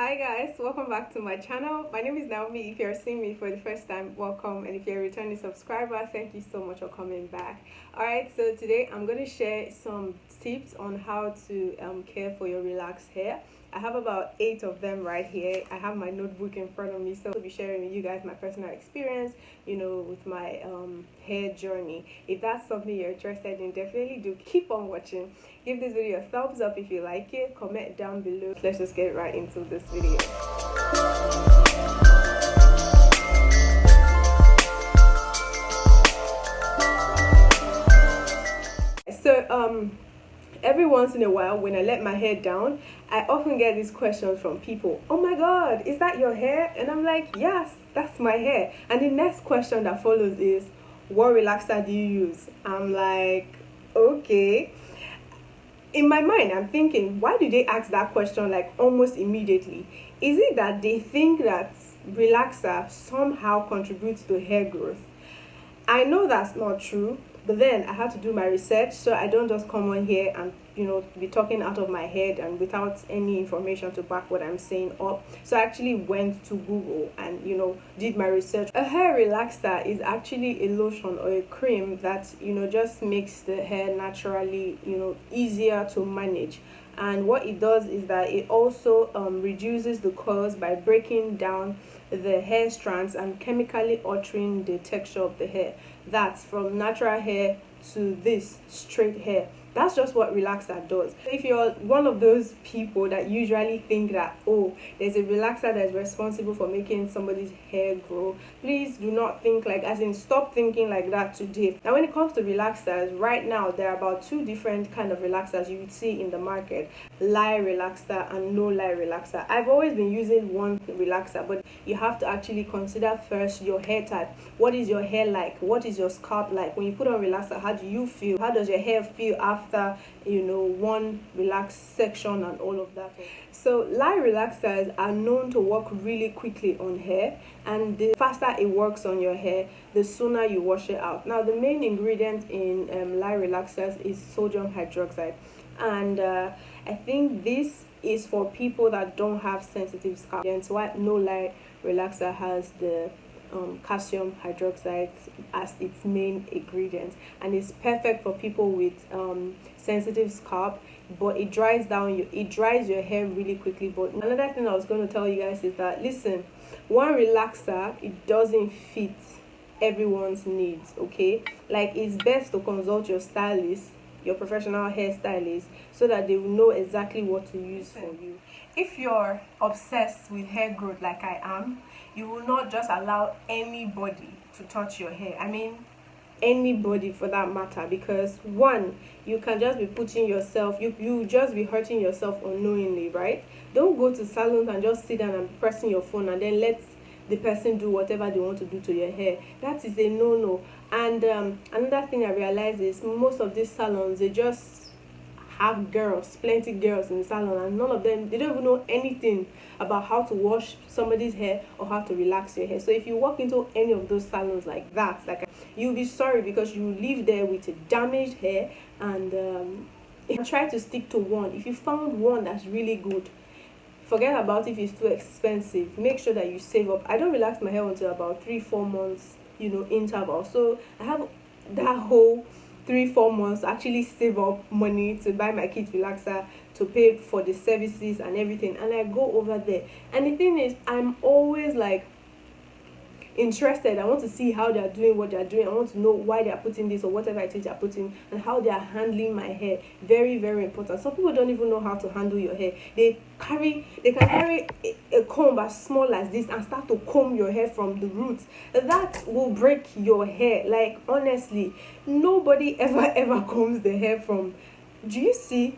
Hi guys, welcome back to my channel. My name is Naomi. If you're seeing me for the first time, welcome, and if you're a returning subscriber, thank you so much for coming back. Alright, so today I'm going to share some tips on how to care for your relaxed hair. I have about 8 of them right here. I have my notebook in front of me, so I'll be sharing with you guys my personal experience, with my hair journey. If that's something you're interested in, definitely do keep on watching. Give this video a thumbs up if you like it, comment down below. Let's just get right into this video. So every once in a while when I let my hair down, I often get these questions from people. Oh my god, is that your hair? And I'm like, yes, that's my hair. And the next question that follows is, what relaxer do you use? I'm like, okay. In my mind, I'm thinking, why do they ask that question like almost immediately? Is it that they think that relaxer somehow contributes to hair growth? I know that's not true, but then I had to do my research, so I don't just come on here and be talking out of my head and without any information to back what I'm saying up. So I actually went to Google and did my research. A hair relaxer is actually a lotion or a cream that just makes the hair naturally easier to manage. And what it does is that it also reduces the curls by breaking down the hair strands and chemically altering the texture of the hair. That's from natural hair to this straight hair. That's just what relaxer does. If you're one of those people that usually think that, oh, there's a relaxer that's responsible for making somebody's hair grow, please do not think like, as in stop thinking like that today. Now when it comes to relaxers, right now there are about 2 different kind of relaxers you would see in the market: lye relaxer and no lye relaxer. I've always been using one relaxer, but you have to actually consider first your hair type. What is your hair like? What is your scalp like? When you put on relaxer, how do you feel? How does your hair feel after one relaxed section and all of that? So lye relaxers are known to work really quickly on hair, and the faster it works on your hair, the sooner you wash it out. Now the main ingredient in lye relaxers is sodium hydroxide, and I think this is for people that don't have sensitive scalp. That's why no lye relaxer has the calcium hydroxide as its main ingredient, and it's perfect for people with sensitive scalp, but it dries your hair really quickly. But another thing I was going to tell you guys is that, listen, one relaxer, it doesn't fit everyone's needs. Okay, like it's best to consult your stylist, your professional hairstylist, so that they will know exactly what to use for you. If you're obsessed with hair growth like I am, you will not just allow anybody to touch your hair. I mean, anybody for that matter, because one, you can just be putting yourself, you just be hurting yourself unknowingly, right? Don't go to salons and just sit down and be pressing your phone and then let the person do whatever they want to do to your hair. That is a no. And another thing I realized is most of these salons, they just have plenty girls in the salon, and none of them, they don't even know anything about how to wash somebody's hair or how to relax your hair. So if you walk into any of those salons like that, you'll be sorry, because you live there with a damaged hair. And try to stick to one. If you found one that's really good, forget about if it's too expensive. Make sure that you save up. I don't relax my hair until about 3-4 months interval, so I have that whole 3-4 months to actually save up money to buy my kids relaxer, to pay for the services and everything, and I go over there. And the thing is, I'm always like interested. I want to see how they're doing what they're doing. I want to know why they're putting this or whatever it is they're putting, and how they're handling my hair. Very, very important. Some people don't even know how to handle your hair. They can carry a comb as small as this and start to comb your hair from the roots. That will break your hair. Like, honestly, nobody ever combs the hair from. Do you see?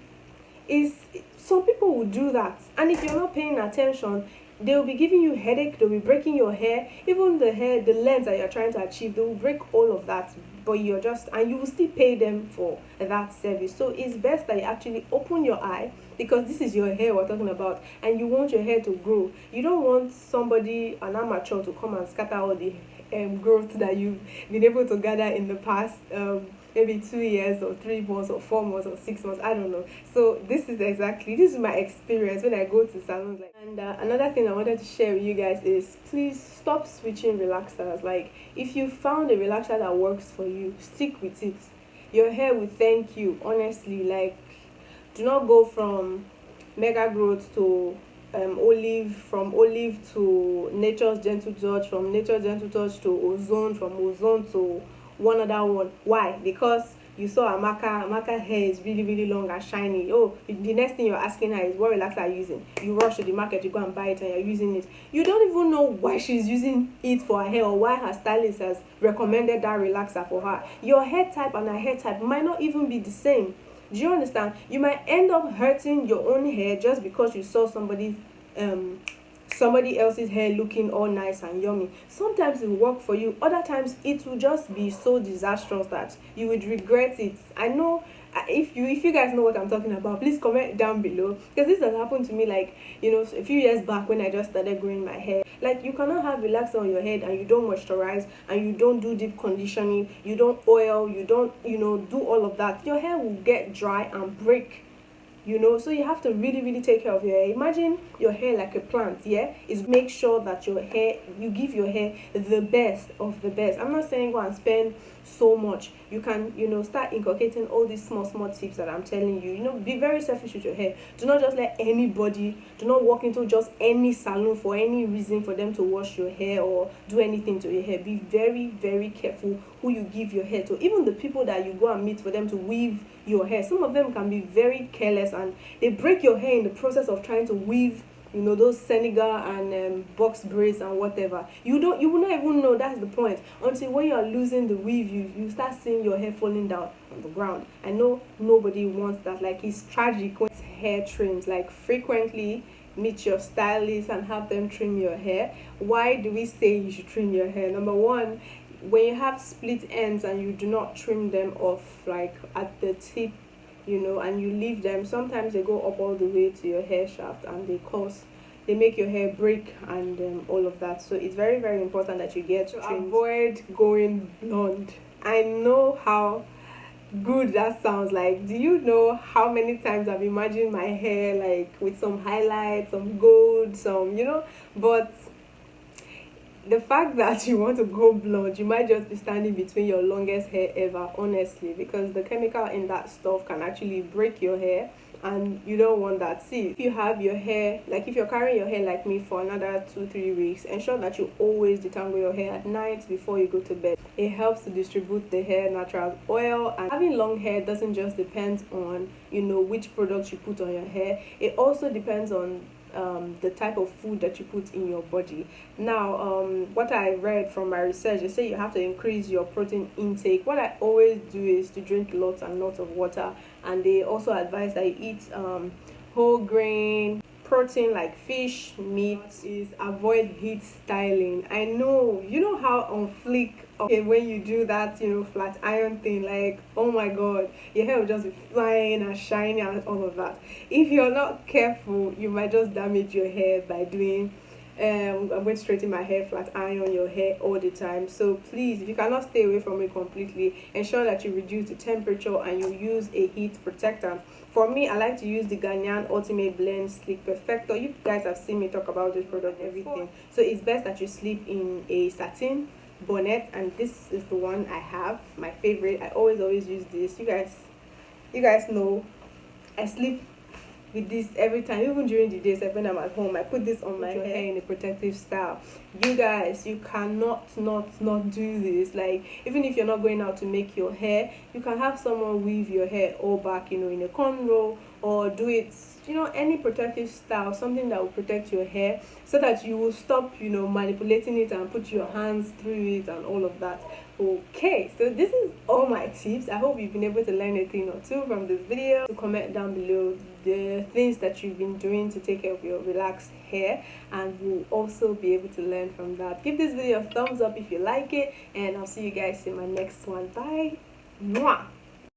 Is Some people will do that, and if you're not paying attention, they'll be giving you headache, they'll be breaking your hair, even the length that you're trying to achieve, they will break all of that. But you will still pay them for that service. So it's best that you actually open your eye, because this is your hair we're talking about, and you want your hair to grow. You don't want an amateur, to come and scatter all the growth that you've been able to gather in the past maybe 2 years or 3 months or 4 months or 6 months, I don't know. So this is my experience when I go to salons. Like, and another thing I wanted to share with you guys is, please stop switching relaxers. Like, if you found a relaxer that works for you, stick with it. Your hair will thank you, honestly. Like, do not go from mega growth to olive, from olive to nature's gentle touch, from nature's gentle touch to ozone, from ozone to one other one. Why? Because you saw Amaka hair is really really long and shiny. Oh, the next thing you're asking her is, what relaxer are you using? You rush to the market, you go and buy it, and you're using it. You don't even know why she's using it for her hair, or why her stylist has recommended that relaxer for her. Your hair type and her hair type might not even be the same. Do you understand? You might end up hurting your own hair just because you saw somebody else's hair looking all nice and yummy. Sometimes it will work for you, other times it will just be so disastrous that you would regret it. I know. If you guys know what I'm talking about, please comment down below, because this has happened to me, like, a few years back when I just started growing my hair. Like, you cannot have relaxer on your head and you don't moisturize, and you don't do deep conditioning, you don't oil, you don't do all of that. Your hair will get dry and break. So you have to really really take care of your hair. Imagine your hair like a plant. Yeah, is make sure that you give your hair the best of the best. I'm not saying go and spend so much. You can start inculcating all these small tips that I'm telling you. Be very selfish with your hair. Do not just let anybody, do not walk into just any salon for any reason for them to wash your hair or do anything to your hair. Be very very careful who you give your hair to. Even the people that you go and meet for them to weave your hair, some of them can be very careless, and they break your hair in the process of trying to weave those Senegal and box braids and whatever. You will not even know. That's the point. Until when you are losing the weave, you start seeing your hair falling down on the ground. I know nobody wants that. Like, it's tragic when hair trims. Like, frequently meet your stylist and have them trim your hair. Why do we say you should trim your hair? Number one, when you have split ends and you do not trim them off, like at the tip, and you leave them, sometimes they go up all the way to your hair shaft, and they make your hair break and all of that. So it's very very important that you get trimmed. Avoid going blonde. I know how good that sounds. Like, do you know how many times I've imagined my hair like with some highlights, some gold, but the fact that you want to go blonde, you might just be standing between your longest hair ever, honestly, because the chemical in that stuff can actually break your hair, and you don't want that. See, if you have your hair, like if you're carrying your hair like me for another 2-3 weeks, ensure that you always detangle your hair at night before you go to bed. It helps to distribute the hair natural oil. And having long hair doesn't just depend on which products you put on your hair. It also depends on the type of food that you put in your body. Now, what I read from my research, they say you have to increase your protein intake. What I always do is to drink lots and lots of water, and they also advise that you eat whole grain protein like fish, meat. Is avoid heat styling. I know how on fleek, okay, when you do that flat iron thing, like, oh my god, your hair will just be flying and shining and all of that. If you're not careful, you might just damage your hair by doing I'm going to straighten my hair, flat iron your hair all the time. So please, if you cannot stay away from it completely, ensure that you reduce the temperature and you use a heat protectant. For me, I like to use the Ganyan Ultimate Blend Sleep Perfector. You guys have seen me talk about this product and everything. So it's best that you sleep in a satin bonnet, and this is the one I have, my favorite. I always use this. You guys know I sleep with this every time, even during the days when I'm at home. I put this on my hair in a protective style. You guys, you cannot not do this. Like, even if you're not going out to make your hair, you can have someone weave your hair all back, in a cornrow, or do it, any protective style, something that will protect your hair, so that you will stop manipulating it and put your hands through it and all of that. Okay, so this is all my tips. I hope you've been able to learn a thing or two from this video. Comment down below the things that you've been doing to take care of your relaxed hair, and we'll also be able to learn from that. Give this video a thumbs up if you like it, and I'll see you guys in my next one. Bye. Mwah.